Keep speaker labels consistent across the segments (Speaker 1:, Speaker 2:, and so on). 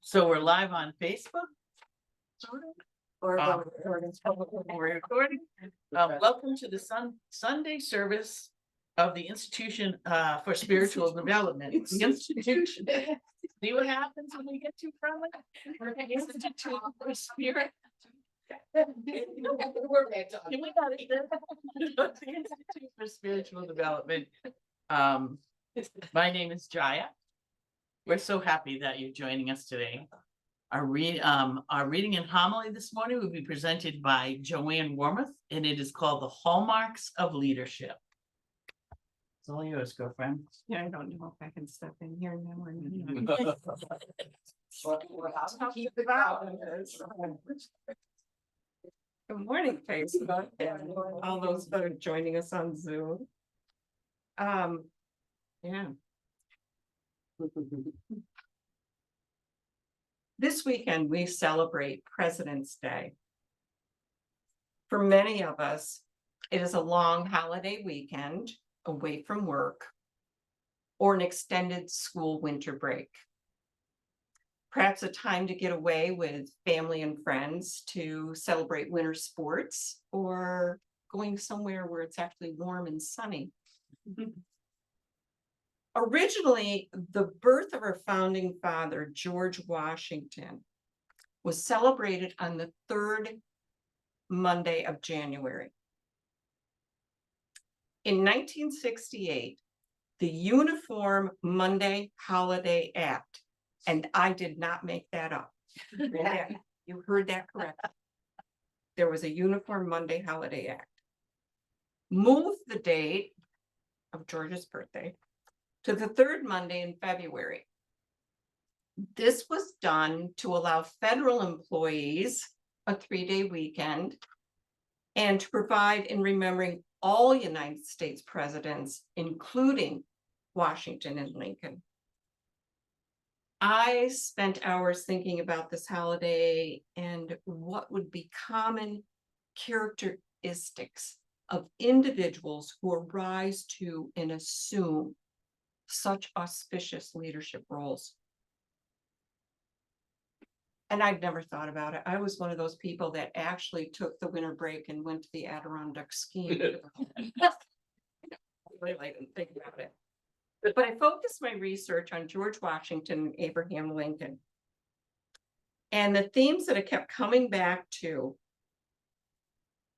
Speaker 1: So we're live on Facebook.
Speaker 2: Or
Speaker 1: We're recording. Welcome to the Sunday service of the Institution for Spiritual Development. The Institution. See what happens when we get too friendly? We're the Institute for Spirit.
Speaker 2: We're back to
Speaker 1: We got it. The Institute for Spiritual Development. My name is JoAnn. We're so happy that you're joining us today. Our reading and homily this morning will be presented by JoAnn Wormuth, and it is called The Hallmarks of Leadership. It's all yours, girlfriend.
Speaker 2: Yeah, I don't know if I can step in here now or not. Keep it out. Good morning, Facebook, and all those that are joining us on Zoom. Yeah. This weekend, we celebrate President's Day. For many of us, it is a long holiday weekend away from work or an extended school winter break. Perhaps a time to get away with family and friends to celebrate winter sports or going somewhere where it's actually warm and sunny. Originally, the birth of our founding father, George Washington, was celebrated on the third Monday of January. In 1968, the Uniform Monday Holiday Act, and I did not make that up. Yeah, you heard that correctly. There was a Uniform Monday Holiday Act. Moved the date of George's birthday to the third Monday in February. This was done to allow federal employees a 3-day weekend and to provide in remembering all United States presidents, including Washington and Lincoln. I spent hours thinking about this holiday and what would be common characteristics of individuals who arise to and assume such auspicious leadership roles. And I'd never thought about it. I was one of those people that actually took the winter break and went to the Adirondack skiing. Really, I didn't think about it. But I focused my research on George Washington and Abraham Lincoln. And the themes that I kept coming back to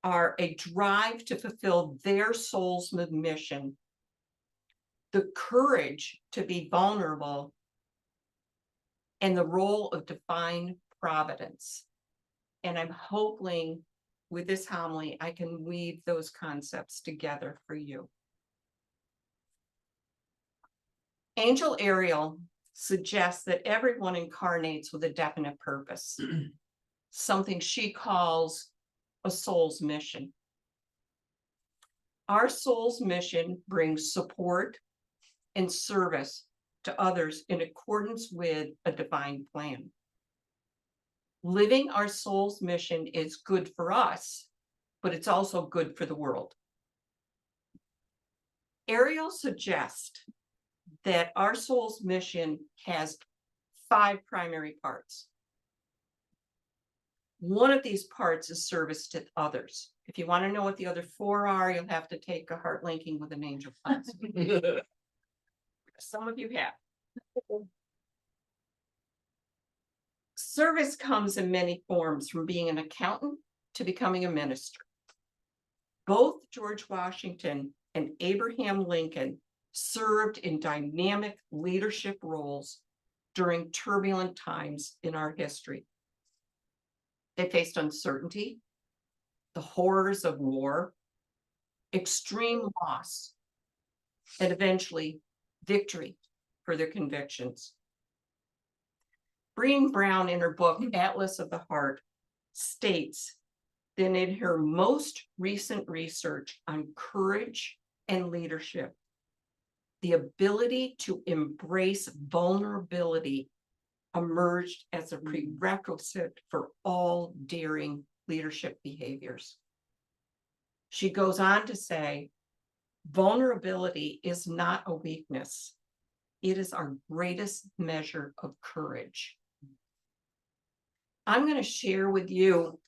Speaker 2: are a drive to fulfill their soul's mission, the courage to be vulnerable, and the role of divine providence. And I'm hoping with this homily, I can weave those concepts together for you. Angel Ariel suggests that everyone incarnates with a definite purpose, something she calls a soul's mission. Our soul's mission brings support and service to others in accordance with a divine plan. Living our soul's mission is good for us, but it's also good for the world. Ariel suggests that our soul's mission has 5 primary parts. One of these parts is service to others. If you want to know what the other 4 are, you'll have to take a heart linking with an angel class. Some of you have. Service comes in many forms, from being an accountant to becoming a minister. Both George Washington and Abraham Lincoln served in dynamic leadership roles during turbulent times in our history. They faced uncertainty, the horrors of war, extreme loss, and eventually victory for their convictions. Brené Brown, in her book Atlas of the Heart, states that in her most recent research on courage and leadership, the ability to embrace vulnerability emerged as a prerequisite for all daring leadership behaviors. She goes on to say, vulnerability is not a weakness. It is our greatest measure of courage. I'm going to share with you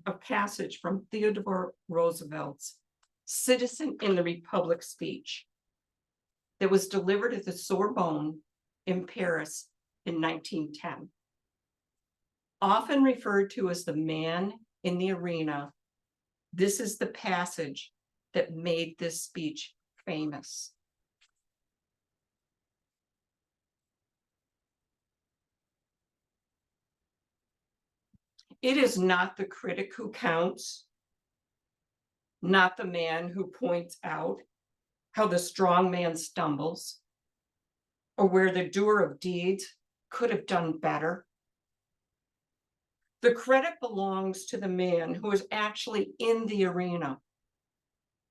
Speaker 2: a passage from Theodore Roosevelt's Citizen in the Republic speech that was delivered at the Sorbonne in Paris in 1910. Often referred to as the man in the arena, this is the passage that made this speech famous. It is not the critic who counts, not the man who points out how the strong man stumbles, or where the doer of deeds could have done better. The credit belongs to the man who is actually in the arena,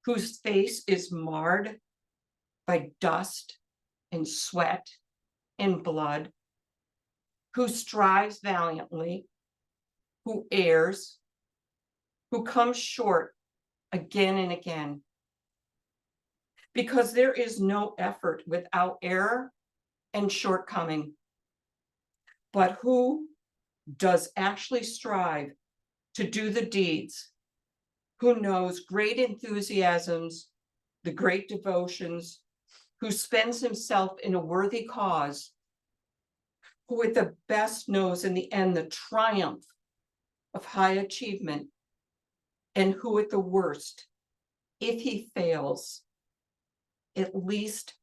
Speaker 2: whose face is marred by dust and sweat and blood, who strives valiantly, who errs, who comes short again and again. Because there is no effort without error and shortcoming, but who does actually strive to do the deeds, who knows great enthusiasms, the great devotions, who spends himself in a worthy cause, who at the best knows in the end the triumph of high achievement, and who at the worst, if he fails, at least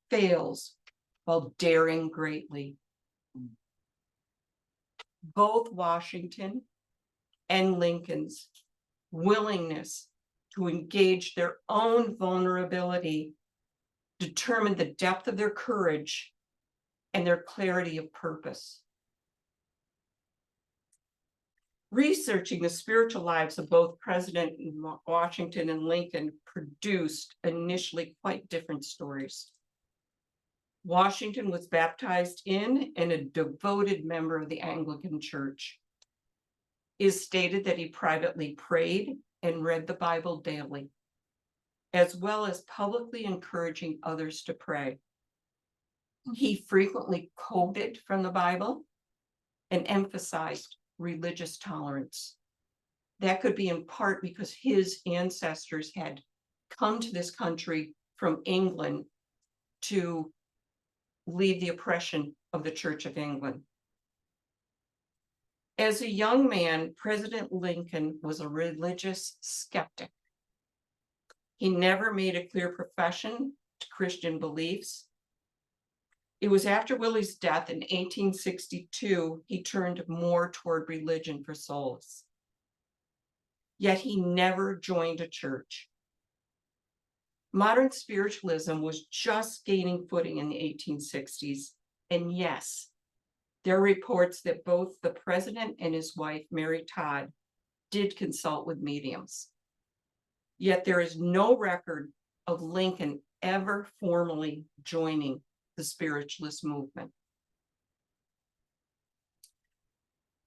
Speaker 2: fails while daring greatly. Both Washington and Lincoln's willingness to engage their own vulnerability determined the depth of their courage and their clarity of purpose. Researching the spiritual lives of both President Washington and Lincoln produced initially quite different stories. Washington was baptized in and a devoted member of the Anglican Church. It is stated that he privately prayed and read the Bible daily, as well as publicly encouraging others to pray. He frequently quoted from the Bible and emphasized religious tolerance. That could be in part because his ancestors had come to this country from England to leave the oppression of the Church of England. As a young man, President Lincoln was a religious skeptic. He never made a clear profession to Christian beliefs. It was after Willie's death in 1862, he turned more toward religion for solace. Yet he never joined a church. Modern spiritualism was just gaining footing in the 1860s. And yes, there are reports that both the president and his wife, Mary Todd, did consult with mediums. Yet there is no record of Lincoln ever formally joining the spiritualist movement.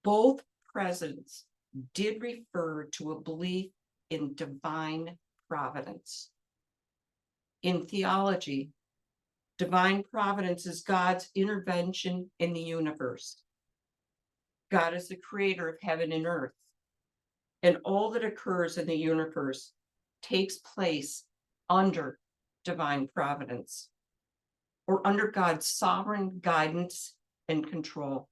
Speaker 2: Both presidents did refer to a belief in divine providence. In theology, divine providence is God's intervention in the universe. God is the creator of heaven and earth, and all that occurs in the universe takes place under divine providence, or under God's sovereign guidance and control.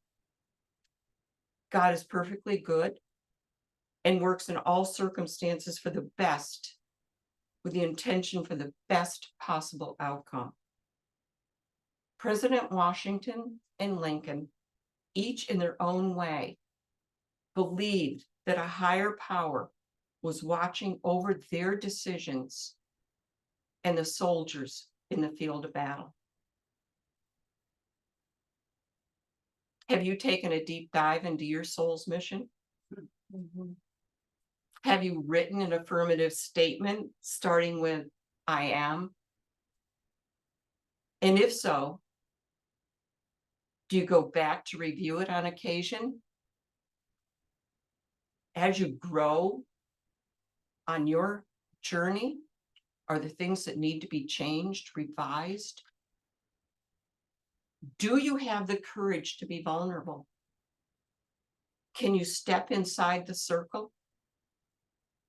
Speaker 2: God is perfectly good and works in all circumstances for the best, with the intention for the best possible outcome. President Washington and Lincoln, each in their own way, believed that a higher power was watching over their decisions and the soldiers in the field of battle. Have you taken a deep dive into your soul's mission? Mm-hmm. Have you written an affirmative statement starting with I am? And if so, do you go back to review it on occasion? As you grow on your journey, are there things that need to be changed, revised? Do you have the courage to be vulnerable? Can you step inside the circle,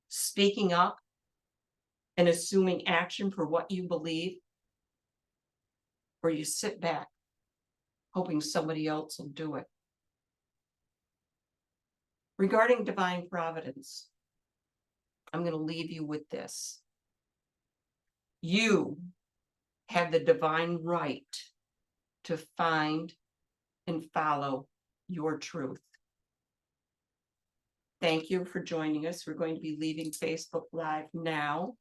Speaker 2: speaking up and assuming action for what you believe? Or you sit back, hoping somebody else will do it? Regarding divine providence, I'm going to leave you with this. You have the divine right to find and follow your truth. Thank you for joining us. We're going to be leaving Facebook Live now.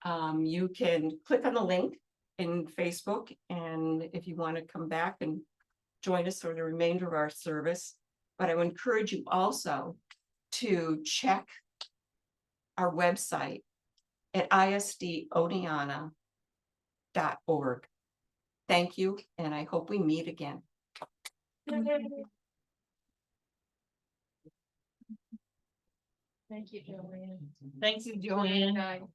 Speaker 2: You can click on the link in Facebook, and if you want to come back and join us for the remainder of our service. But I would encourage you also to check our website at isdodiana.org. Thank you, and I hope we meet again.
Speaker 1: Thank you, JoAnn. Thank you, JoAnn.